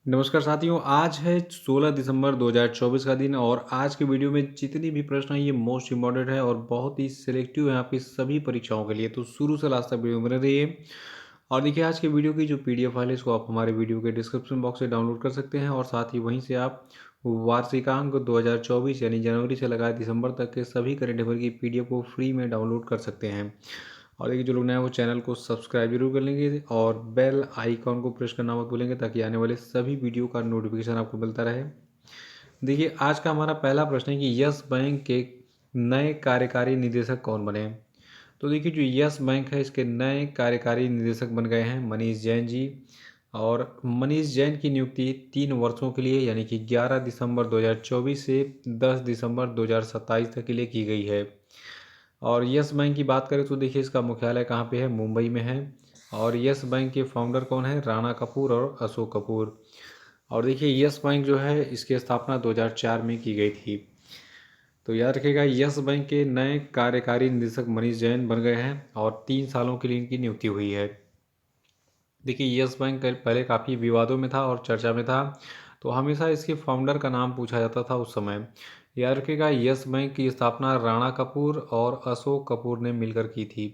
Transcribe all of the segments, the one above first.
नमस्कार साथियों, आज है 16 दिसंबर 2024 का दिन और आज के वीडियो में जितनी भी प्रश्न हैं ये मोस्ट इम्पॉर्टेंट है और बहुत ही सिलेक्टिव है आपकी सभी परीक्षाओं के लिए। तो शुरू से लास्ट तक वीडियो बने रहिए। और देखिए, आज के वीडियो की जो पीडीएफ फाइल है इसको आप हमारे वीडियो के डिस्क्रिप्शन बॉक्स से डाउनलोड कर सकते हैं और साथ ही वहीं से आप वार्षिकांक 2024 यानी जनवरी से लगाए दिसंबर तक के सभी करंट अफेयर की पीडीएफ को फ्री में डाउनलोड कर सकते हैं। और देखिए, जो लोग नए हैं वो चैनल को सब्सक्राइब जरूर कर लेंगे और बेल आइकॉन को प्रेस करना मत भूलेंगे ताकि आने वाले सभी वीडियो का नोटिफिकेशन आपको मिलता रहे। देखिए, आज का हमारा पहला प्रश्न है कि यस बैंक के नए कार्यकारी निदेशक कौन बने। तो देखिए, जो यस बैंक है इसके नए कार्यकारी निदेशक बन गए हैं मनीष जैन जी। और मनीष जैन की नियुक्ति 3 वर्षों के लिए यानी कि 11 दिसंबर 2024 से 10 दिसंबर 2027 तक के लिए की गई है। और यस बैंक की बात करें तो देखिए, इसका मुख्यालय कहाँ पे है, मुंबई में है। और यस बैंक के फाउंडर कौन है, राणा कपूर और अशोक कपूर। और देखिए, यस बैंक जो है इसकी स्थापना 2004 में की गई थी। तो याद रखिएगा, यस बैंक के नए कार्यकारी निदेशक मनीष जैन बन गए हैं और 3 सालों के लिए इनकी नियुक्ति हुई है। देखिए, यस बैंक पहले काफ़ी विवादों में था और चर्चा में था, तो हमेशा इसके फाउंडर का नाम पूछा जाता था उस समय। याद रखिएगा, यस बैंक की स्थापना राणा कपूर और अशोक कपूर ने मिलकर की थी।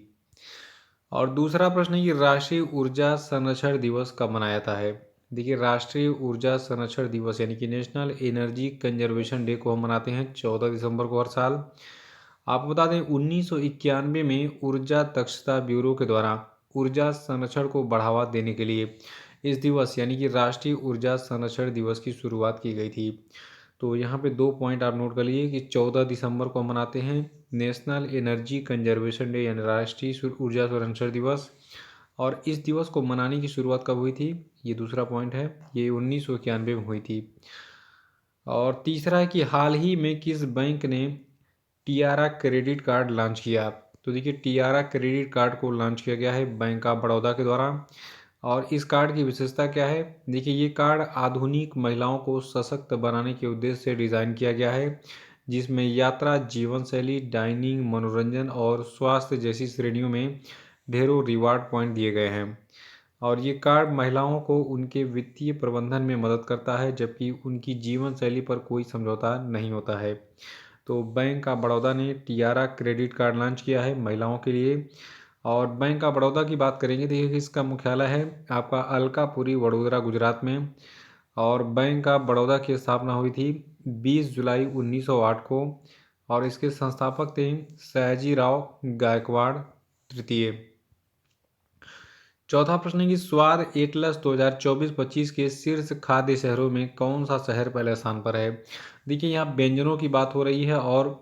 और दूसरा प्रश्न है कि राष्ट्रीय ऊर्जा संरक्षण दिवस कब मनाया जाता है। देखिए, राष्ट्रीय ऊर्जा संरक्षण दिवस यानी कि नेशनल एनर्जी कंजर्वेशन डे को हम मनाते हैं 14 दिसंबर को हर साल। आपको बता दें, 1991 में ऊर्जा दक्षता ब्यूरो के द्वारा ऊर्जा संरक्षण को बढ़ावा देने के लिए इस दिवस यानी कि राष्ट्रीय ऊर्जा संरक्षण दिवस की शुरुआत की गई थी। तो यहाँ पे 2 पॉइंट आप नोट कर लीजिए कि 14 दिसंबर को हम मनाते हैं नेशनल एनर्जी कंजर्वेशन डे यानी राष्ट्रीय ऊर्जा संरक्षण दिवस। और इस दिवस को मनाने की शुरुआत कब हुई थी, ये दूसरा पॉइंट है, ये 1991 में हुई थी। और तीसरा है कि हाल ही में किस बैंक ने टियारा क्रेडिट कार्ड लॉन्च किया। तो देखिए, टियारा क्रेडिट कार्ड को लॉन्च किया गया है बैंक ऑफ बड़ौदा के द्वारा। और इस कार्ड की विशेषता क्या है, देखिए, ये कार्ड आधुनिक महिलाओं को सशक्त बनाने के उद्देश्य से डिज़ाइन किया गया है, जिसमें यात्रा, जीवन शैली, डाइनिंग, मनोरंजन और स्वास्थ्य जैसी श्रेणियों में ढेरों रिवार्ड पॉइंट दिए गए हैं। और ये कार्ड महिलाओं को उनके वित्तीय प्रबंधन में मदद करता है, जबकि उनकी जीवन शैली पर कोई समझौता नहीं होता है। तो बैंक ऑफ बड़ौदा ने टियारा क्रेडिट कार्ड लॉन्च किया है महिलाओं के लिए। और बैंक ऑफ बड़ौदा की बात करेंगे, देखिए कि इसका मुख्यालय है आपका अलकापुरी, वडोदरा, गुजरात में। और बैंक ऑफ बड़ौदा की स्थापना हुई थी 20 जुलाई 1908 को। और इसके संस्थापक थे सयाजी राव गायकवाड़ तृतीय। चौथा प्रश्न है कि स्वाद एटलस 2024-25 के शीर्ष खाद्य शहरों में कौन सा शहर पहले स्थान पर है। देखिए, यहाँ व्यंजनों की बात हो रही है और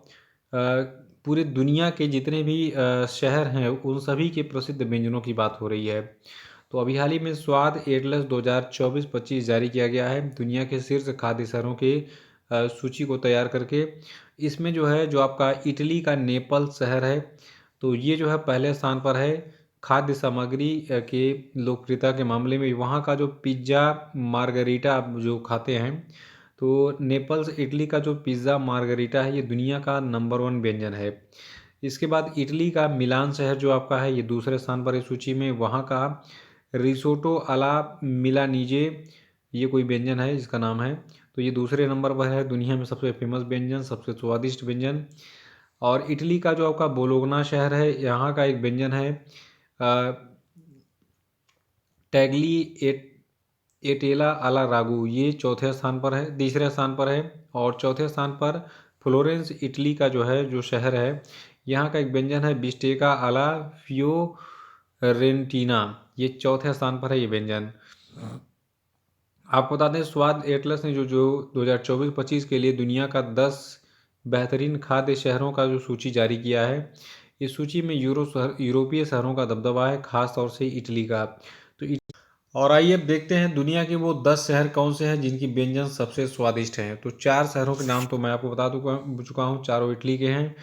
पूरी दुनिया के जितने भी शहर हैं उन सभी के प्रसिद्ध व्यंजनों की बात हो रही है। तो अभी हाल ही में स्वाद एटलस 2024-25 जारी किया गया है दुनिया के शीर्ष खाद्य शहरों के सूची को तैयार करके। इसमें जो है, जो आपका इटली का नेपल शहर है, तो ये जो है पहले स्थान पर है खाद्य सामग्री के लोकप्रियता के मामले में। वहाँ का जो पिज़्ज़ा मार्गरीटा आप जो खाते हैं, तो नेपल्स इटली का जो पिज़्ज़ा मार्गरीटा है ये दुनिया का नंबर 1 व्यंजन है। इसके बाद इटली का मिलान शहर जो आपका है ये दूसरे स्थान पर इस सूची में। वहाँ का रिसोटो अला मिलानीजे ये कोई व्यंजन है जिसका नाम है, तो ये दूसरे नंबर पर है दुनिया में सबसे फेमस व्यंजन, सबसे स्वादिष्ट व्यंजन। और इटली का जो आपका बोलोगना शहर है, यहाँ का एक व्यंजन है टैगली एटेला अला रागू, ये चौथे स्थान पर है, तीसरे स्थान पर है। और चौथे स्थान पर फ्लोरेंस इटली का जो है, जो शहर है, यहाँ का एक व्यंजन है बिस्टेका अला फियोरेंटीना, ये चौथे स्थान पर है ये व्यंजन। आपको बता दें, स्वाद एटलस ने जो जो 2024-25 के लिए दुनिया का 10 बेहतरीन खाद्य शहरों का जो सूची जारी किया है, इस सूची में यूरोपीय शहरों का दबदबा है, खास तौर से इटली का। तो और आइए अब देखते हैं दुनिया के वो 10 शहर कौन से हैं जिनकी व्यंजन सबसे स्वादिष्ट हैं। तो 4 शहरों के नाम तो मैं आपको बता चुका हूँ, चारों इटली के हैं।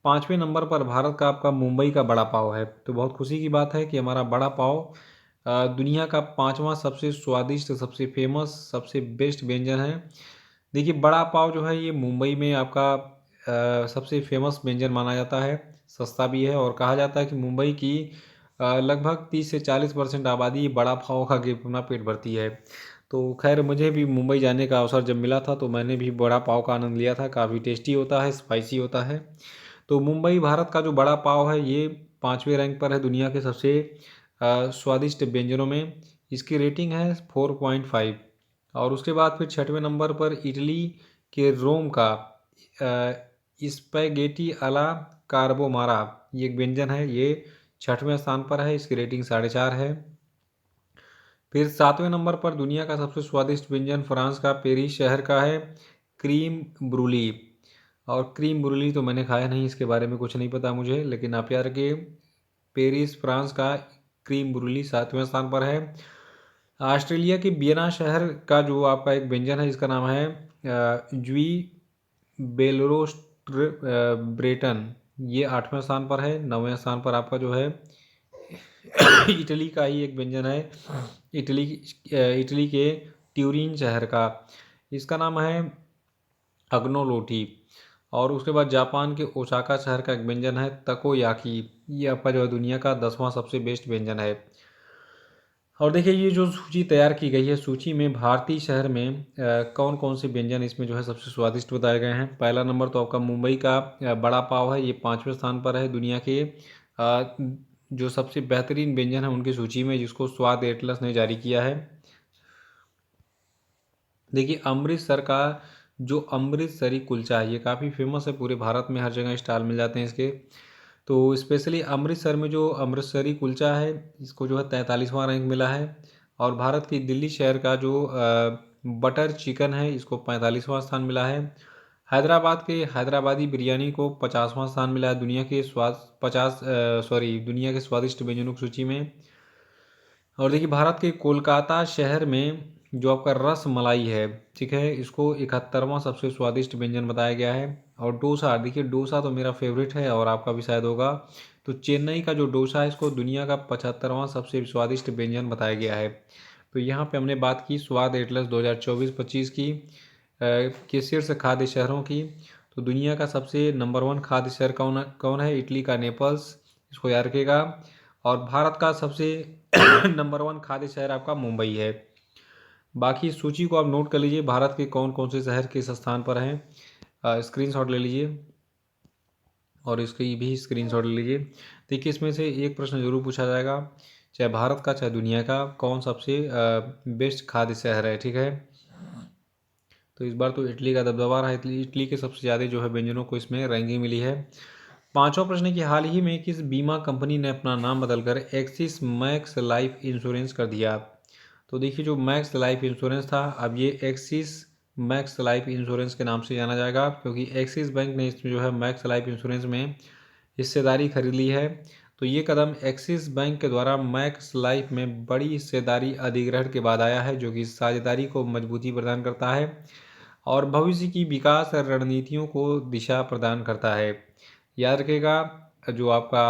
5वें नंबर पर भारत का आपका मुंबई का बड़ा पाव है। तो बहुत खुशी की बात है कि हमारा बड़ा पाव दुनिया का 5वां सबसे स्वादिष्ट, सबसे फेमस, सबसे बेस्ट व्यंजन है। देखिए, बड़ा पाव जो है ये मुंबई में आपका सबसे फेमस व्यंजन माना जाता है, सस्ता भी है। और कहा जाता है कि मुंबई की लगभग 30 से 40% आबादी बड़ा पाव खा के अपना पेट भरती है। तो खैर मुझे भी मुंबई जाने का अवसर जब मिला था तो मैंने भी वड़ा पाव का आनंद लिया था। काफ़ी टेस्टी होता है, स्पाइसी होता है। तो मुंबई भारत का जो वड़ा पाव है ये 5वें रैंक पर है दुनिया के सबसे स्वादिष्ट व्यंजनों में। इसकी रेटिंग है 4.5। और उसके बाद फिर 6वें नंबर पर इटली के रोम का स्पैगेटी अला कार्बोमारा, ये एक व्यंजन है, ये 6वें स्थान पर है। इसकी रेटिंग 4.5 है। फिर 7वें नंबर पर दुनिया का सबसे स्वादिष्ट व्यंजन फ्रांस का पेरिस शहर का है क्रीम ब्रूली। और क्रीम ब्रूली तो मैंने खाया नहीं, इसके बारे में कुछ नहीं पता मुझे, लेकिन आप याद रखिए पेरिस फ्रांस का क्रीम ब्रूली 7वें स्थान पर है। ऑस्ट्रेलिया के वियना शहर का जो आपका एक व्यंजन है इसका नाम है ज्वी बेलरोस्ट ब्रेटन, ये 8वें स्थान पर है। 9वें स्थान पर आपका जो है इटली का ही एक व्यंजन है, इटली के ट्यूरिन शहर का, इसका नाम है अग्नोलोटी। और उसके बाद जापान के ओसाका शहर का एक व्यंजन है तकोयाकी, ये आपका जो है दुनिया का 10वां सबसे बेस्ट व्यंजन है। और देखिए ये जो सूची तैयार की गई है, सूची में भारतीय शहर में कौन कौन से व्यंजन इसमें जो है सबसे स्वादिष्ट बताए गए हैं। पहला नंबर तो आपका मुंबई का बड़ा पाव है, ये 5वें स्थान पर है दुनिया के जो सबसे बेहतरीन व्यंजन है उनकी सूची में, जिसको स्वाद एटलस ने जारी किया है। देखिए अमृतसर का जो अमृतसरी कुलचा है ये काफ़ी फेमस है पूरे भारत में, हर जगह स्टॉल मिल जाते हैं इसके। तो स्पेशली अमृतसर में जो अमृतसरी कुलचा है इसको जो है 43वां रैंक मिला है। और भारत की दिल्ली शहर का जो बटर चिकन है इसको 45वां स्थान मिला है। हैदराबाद के हैदराबादी बिरयानी को 50वां स्थान मिला है दुनिया के दुनिया के स्वादिष्ट व्यंजनों की सूची में। और देखिए भारत के कोलकाता शहर में जो आपका रस मलाई है, ठीक है, इसको 71वां सबसे स्वादिष्ट व्यंजन बताया गया है। और डोसा, देखिए डोसा तो मेरा फेवरेट है और आपका भी शायद होगा। तो चेन्नई का जो डोसा है इसको दुनिया का 75वां सबसे स्वादिष्ट व्यंजन बताया गया है। तो यहाँ पे हमने बात की स्वाद एटलस 2024-25 की के शीर्ष खाद्य शहरों की। तो दुनिया का सबसे नंबर 1 खाद्य शहर कौन कौन है? इटली का नेपल्स, इसको याद रखिएगा। और भारत का सबसे नंबर 1 खाद्य शहर आपका मुंबई है। बाकी सूची को आप नोट कर लीजिए, भारत के कौन कौन से शहर किस स्थान पर हैं। स्क्रीनशॉट ले लीजिए और इसकी भी स्क्रीनशॉट ले लीजिए। देखिए इसमें से एक प्रश्न जरूर पूछा जाएगा, चाहे भारत का चाहे दुनिया का, कौन सबसे बेस्ट खाद्य शहर है, ठीक है। तो इस बार तो इटली का दबदबा रहा है, इटली के सबसे ज़्यादा जो है व्यंजनों को इसमें रैंकिंग मिली है। पांचवा प्रश्न की हाल ही में किस बीमा कंपनी ने अपना नाम बदलकर एक्सिस मैक्स लाइफ इंश्योरेंस कर दिया? तो देखिए जो मैक्स लाइफ इंश्योरेंस था अब ये एक्सिस मैक्स लाइफ इंश्योरेंस के नाम से जाना जाएगा, क्योंकि एक्सिस बैंक ने इसमें जो है मैक्स लाइफ इंश्योरेंस में हिस्सेदारी खरीद ली है। तो ये कदम एक्सिस बैंक के द्वारा मैक्स लाइफ में बड़ी हिस्सेदारी अधिग्रहण के बाद आया है, जो कि साझेदारी को मजबूती प्रदान करता है और भविष्य की विकास रणनीतियों को दिशा प्रदान करता है। याद रखिएगा जो आपका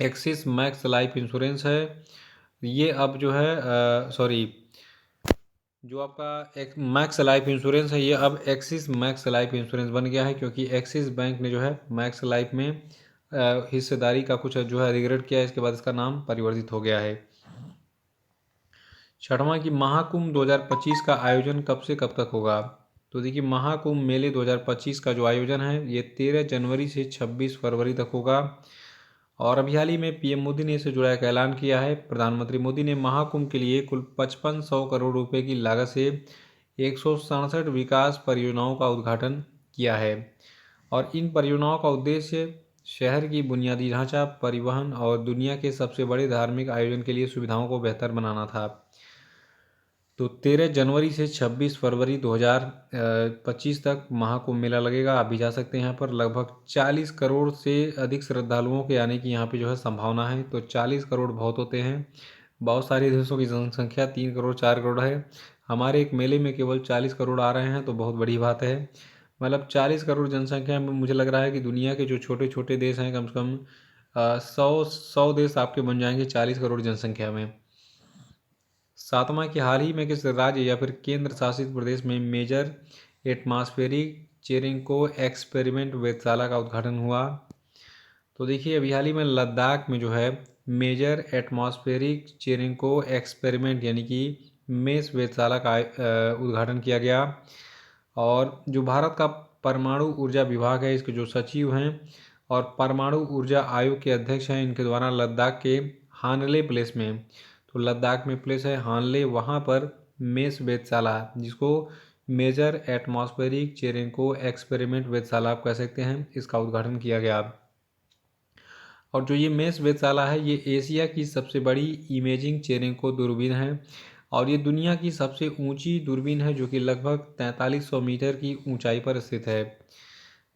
एक्सिस मैक्स लाइफ इंश्योरेंस है ये अब जो है जो आपका एक मैक्स लाइफ इंश्योरेंस है ये अब एक्सिस मैक्स लाइफ इंश्योरेंस बन गया है, क्योंकि एक्सिस बैंक ने जो है मैक्स लाइफ में हिस्सेदारी का कुछ जो है अधिग्रहण किया है, इसके बाद इसका नाम परिवर्तित हो गया है। छठवां कि महाकुंभ 2025 का आयोजन कब से कब तक होगा? तो देखिए महाकुंभ मेले 2025 का जो आयोजन है ये 13 जनवरी से 26 फरवरी तक होगा। और अभी हाल ही में पीएम मोदी ने इससे जुड़ा एक ऐलान किया है। प्रधानमंत्री मोदी ने महाकुंभ के लिए कुल 5500 करोड़ रुपए की लागत से 167 विकास परियोजनाओं का उद्घाटन किया है। और इन परियोजनाओं का उद्देश्य शहर की बुनियादी ढांचा, परिवहन और दुनिया के सबसे बड़े धार्मिक आयोजन के लिए सुविधाओं को बेहतर बनाना था। तो 13 जनवरी से 26 फरवरी 2025 तक महाकुंभ मेला लगेगा। आप भी जा सकते हैं यहाँ पर। लगभग 40 करोड़ से अधिक श्रद्धालुओं के आने की यहाँ पे जो है संभावना है। तो 40 करोड़ बहुत होते हैं, बहुत सारे देशों की जनसंख्या 3 करोड़ 4 करोड़ है, हमारे एक मेले में केवल 40 करोड़ आ रहे हैं तो बहुत बड़ी बात है। मतलब 40 करोड़ जनसंख्या में मुझे लग रहा है कि दुनिया के जो छोटे छोटे देश हैं कम से कम 100 देश आपके बन जाएंगे 40 करोड़ जनसंख्या में। सातवां कि हाल ही में किस राज्य या फिर केंद्र शासित प्रदेश में मेजर एटमॉस्फेरिक चेरिंको एक्सपेरिमेंट वेधशाला का उद्घाटन हुआ? तो देखिए अभी हाल ही में लद्दाख में जो है मेजर एटमॉस्फेरिक चेरिंको एक्सपेरिमेंट यानी कि मेष वेधशाला का उद्घाटन किया गया। और जो भारत का परमाणु ऊर्जा विभाग है, इसके जो सचिव हैं और परमाणु ऊर्जा आयोग के अध्यक्ष हैं, इनके द्वारा लद्दाख के हानले प्लेस में, तो लद्दाख में प्लेस है हानले, वहाँ पर मेष वेधशाला, जिसको मेजर एटमॉस्फेरिक चेरेंको एक्सपेरिमेंट वेधशाला आप कह सकते हैं, इसका उद्घाटन किया गया। और जो ये मेष वेधशाला है, ये एशिया की सबसे बड़ी इमेजिंग चेरेंको दूरबीन है और ये दुनिया की सबसे ऊंची दूरबीन है, जो कि लगभग 4300 मीटर की ऊंचाई पर स्थित है।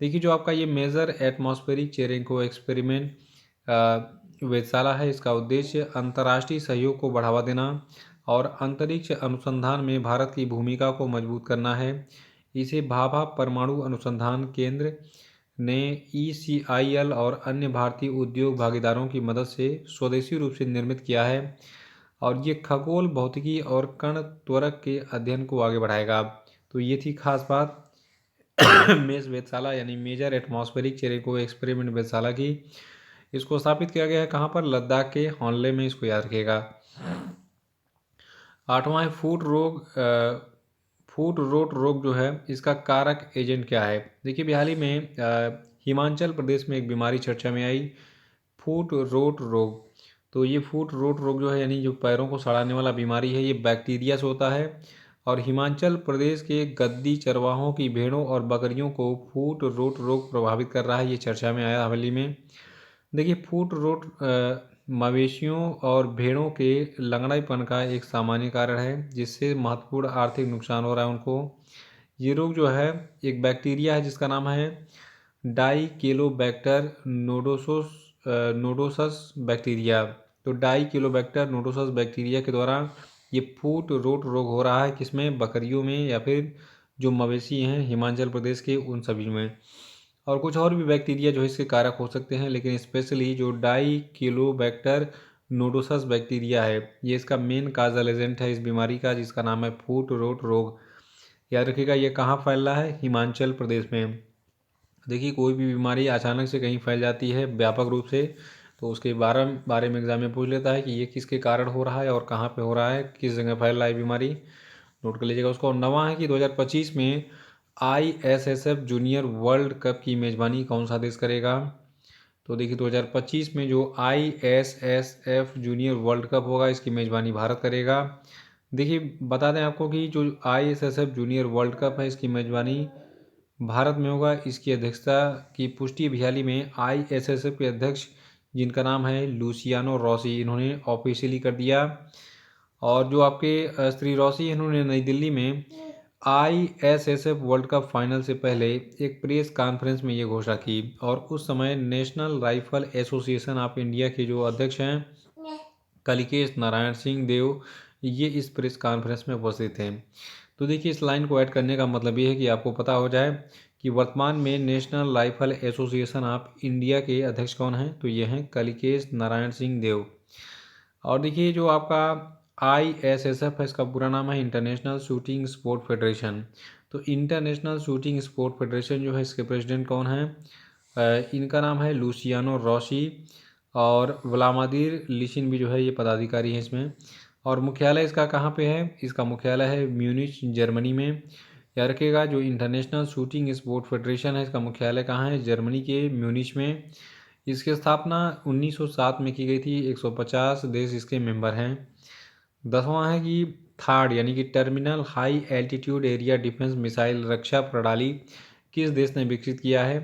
देखिए, जो आपका ये मेजर एटमॉस्फेरिक चेरेंको एक्सपेरिमेंट वेधशाला है, इसका उद्देश्य अंतर्राष्ट्रीय सहयोग को बढ़ावा देना और अंतरिक्ष अनुसंधान में भारत की भूमिका को मजबूत करना है। इसे भाभा परमाणु अनुसंधान केंद्र ने ECIL और अन्य भारतीय उद्योग भागीदारों की मदद से स्वदेशी रूप से निर्मित किया है और ये खगोल भौतिकी और कण त्वरक के अध्ययन को आगे बढ़ाएगा। तो ये थी खास बात मेष वेधशाला यानी मेजर एटमॉस्फेरिक चेरेंको एक्सपेरिमेंट वेधशाला की। इसको स्थापित किया गया है कहाँ पर? लद्दाख के हॉनले में, इसको याद रखिएगा। आठवां है फूट रोट रोग जो है, इसका कारक एजेंट क्या है? देखिए, हाल ही में हिमाचल प्रदेश में एक बीमारी चर्चा में आई, फूट रोट रोग। तो ये फूट रोट रोग जो है, यानी जो पैरों को सड़ाने वाला बीमारी है, ये बैक्टीरिया से होता है और हिमाचल प्रदेश के गद्दी चरवाहों की भेड़ों और बकरियों को फूट रोट रोग प्रभावित कर रहा है। ये चर्चा में आया हाल ही में। देखिए, फूट रोट मवेशियों और भेड़ों के लंगड़ापन का एक सामान्य कारण है, जिससे महत्वपूर्ण आर्थिक नुकसान हो रहा है उनको। ये रोग जो है एक बैक्टीरिया है जिसका नाम है डाइकेलोबैक्टर नोडोसस बैक्टीरिया। तो डाइकेलोबैक्टर नोडोसस बैक्टीरिया के द्वारा ये फूट रोट रोग हो रहा है, किसमें? बकरियों में या फिर जो मवेशी हैं हिमाचल प्रदेश के, उन सभी में। और कुछ और भी बैक्टीरिया जो है इसके कारक हो सकते हैं, लेकिन स्पेशली जो डाइकेलोबैक्टर नोडोसस बैक्टीरिया है, ये इसका मेन काजल एजेंट है इस बीमारी का, जिसका नाम है फूट रोट रोग। याद रखिएगा, ये कहाँ फैल रहा है? हिमाचल प्रदेश में। देखिए, कोई भी बीमारी अचानक से कहीं फैल जाती है व्यापक रूप से, तो उसके बारे में एग्जाम में पूछ लेता है कि ये किसके कारण हो रहा है और कहाँ पे हो रहा है, किस जगह फैल रहा है बीमारी, नोट कर लीजिएगा उसको। और नवा है कि 2025 में ISSF जूनियर वर्ल्ड कप की मेज़बानी कौन सा देश करेगा? तो देखिए, 2025 में जो ISSF जूनियर वर्ल्ड कप होगा, इसकी मेज़बानी भारत करेगा। देखिए, बता दें आपको कि जो ISSF जूनियर वर्ल्ड कप है, इसकी मेज़बानी भारत में होगा। इसकी अध्यक्षता की पुष्टि हाल ही में ISSF के अध्यक्ष, जिनका नाम है लुसियानो रॉसी, इन्होंने ऑफिशियली कर दिया। और जो आपके श्री रॉसी, इन्होंने नई दिल्ली में ISSF वर्ल्ड कप फाइनल से पहले एक प्रेस कॉन्फ्रेंस में ये घोषणा की और उस समय national rifle association of India के जो अध्यक्ष हैं कलिकेश नारायण सिंह देव, ये इस प्रेस कॉन्फ्रेंस में उपस्थित थे। तो देखिए, इस लाइन को ऐड करने का मतलब ये है कि आपको पता हो जाए कि वर्तमान में national rifle association of India के अध्यक्ष कौन हैं, तो ये हैं कलिकेश नारायण सिंह देव। और देखिए, जो आपका ISSF है, इसका पूरा नाम है इंटरनेशनल शूटिंग स्पोर्ट फेडरेशन। तो इंटरनेशनल शूटिंग स्पोर्ट फेडरेशन जो है, इसके प्रेसिडेंट कौन है? इनका नाम है लुसियानो रॉसी और व्लादिमीर लिशिन भी जो है ये पदाधिकारी हैं इसमें। और मुख्यालय इसका कहाँ पे है? इसका मुख्यालय है म्यूनिच, जर्मनी में। याद रखिएगा, जो इंटरनेशनल शूटिंग स्पोर्ट फेडरेशन है, इसका मुख्यालय कहाँ है? जर्मनी के म्यूनिच में। इसकी स्थापना 1907 में की गई थी। 150 देश इसके मेंबर हैं। 10वां है कि थार्ड यानी कि terminal high altitude area defense missile रक्षा प्रणाली किस देश ने विकसित किया है?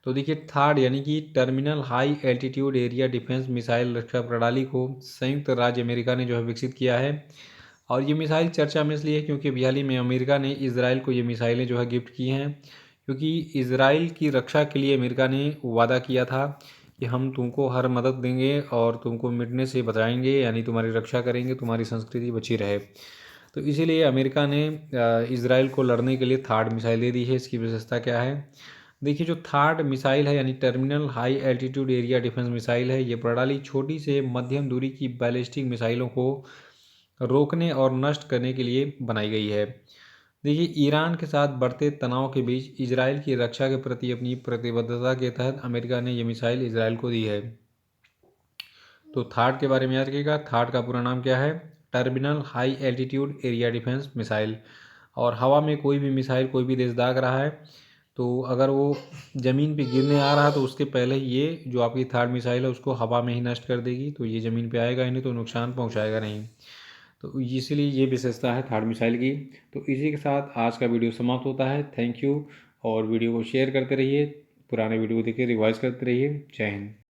तो देखिए, थार्ड यानी कि terminal high altitude area defense missile रक्षा प्रणाली को संयुक्त राज्य अमेरिका ने जो है विकसित किया है। और ये मिसाइल चर्चा में इसलिए है क्योंकि हाल ही में अमेरिका ने इसराइल को ये मिसाइलें जो है गिफ्ट की हैं, क्योंकि इसराइल की रक्षा के लिए अमेरिका ने वादा किया था कि हम तुमको हर मदद देंगे और तुमको मिटने से बचाएंगे, यानी तुम्हारी रक्षा करेंगे, तुम्हारी संस्कृति बची रहे। तो इसीलिए अमेरिका ने इसराइल को लड़ने के लिए थार्ड मिसाइल दे दी है। इसकी विशेषता क्या है? देखिए, जो थार्ड मिसाइल है यानी terminal high altitude area defense missile है, ये प्रणाली छोटी से मध्यम दूरी की बैलिस्टिक मिसाइलों को रोकने और नष्ट करने के लिए बनाई गई है। देखिए, ईरान के साथ बढ़ते तनाव के बीच इजराइल की रक्षा के प्रति अपनी प्रतिबद्धता के तहत अमेरिका ने यह मिसाइल इजराइल को दी है। तो थार्ड के बारे में याद रखिएगा, थार्ड का पूरा नाम क्या है? Terminal high altitude area defense missile. और हवा में कोई भी मिसाइल कोई भी देश दाग रहा है तो अगर वो ज़मीन पे गिरने आ रहा है तो उसके पहले ही ये जो आपकी थर्ड मिसाइल है उसको हवा में ही नष्ट कर देगी, तो ये ज़मीन पे आएगा ही नहीं, तो नुकसान पहुंचाएगा नहीं। तो इसीलिए ये विशेषता है थर्ड मिसाइल की। तो इसी के साथ आज का वीडियो समाप्त होता है। Thank you. और वीडियो को शेयर करते रहिए, पुराने वीडियो को देखिए, रिवाइज करते रहिए। जय हिंद।